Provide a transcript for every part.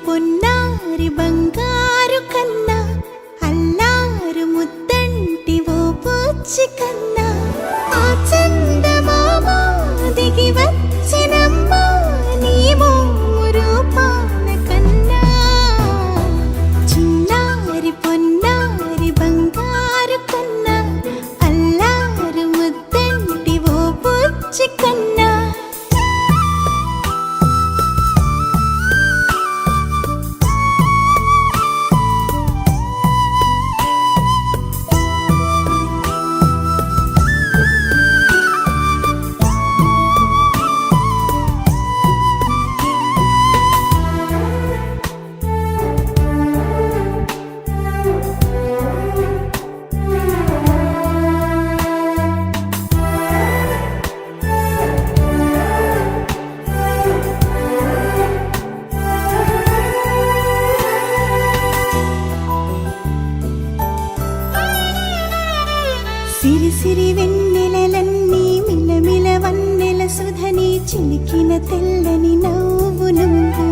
పొన్నారి బంగారు కన్నా అల్లారు ముద్దంటి ఓ బుచ్చి కన్నా ఆ చందమామ దిగి వచ్చినమ్మా నీ మోము రూపాన కన్నా చిన్నారి పొన్నారి బంగారు కన్నా అల్లారు ముద్దంటి ఓ బుచ్చి కన్నా సిరి సిరి వెన్నెలలన్నీ మిలమిల వన్నెల సుధని చిలికిన తెల్లని నవ్వు నువ్వు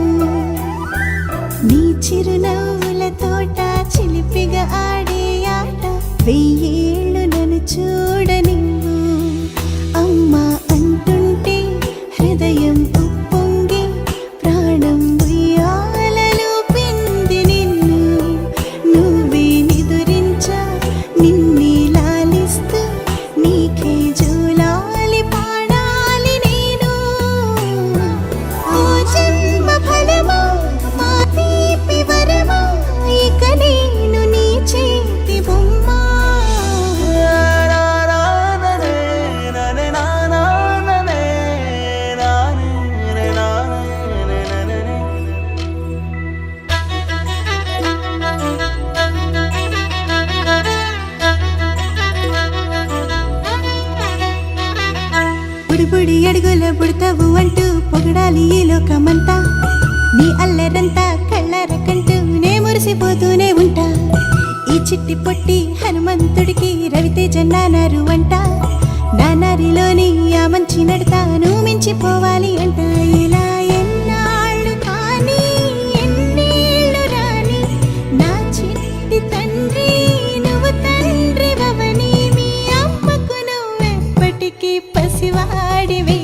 నీ చిరునవ్వుల తోట చిలిపిగా ఆడే ఆట వెయ్యేళ్ళు నన్ను చూడనివ్వు అమ్మా అంటుంటే హృదయం ఉప్పొంగి ప్రాణం ఉయ్యాలలో పిండి నిన్ను నువ్వే నిదురించా నిన్నే నీకే జూలాలి పాడాలి నేను ఓ జన్మ ఫలమా మా తీపి వరమా ఇక నేను నీ చేతి బొమ్మ బుడి అడుగుల బుడతావు అంటూ పొగడాలి ఈ లోకమంతా నీ అల్లరంతా కళ్ళరకంటూ నే మురిసిపోతూనే ఉంటా ఈ చిట్టి పొట్టి హనుమంతుడికి రవితేజ నానారు అంట నానారిలోని ఆ మంచి నడతాను మించిపోవాలి అంట ఇలా ఎన్నాళ్ళు కానీ ఎన్నేళ్ళు రాని నా చిట్టి తండ్రి నువ్వు తండ్రి వవని మీ అమ్మకు నువ్వెప్పటికీ పసివాడివి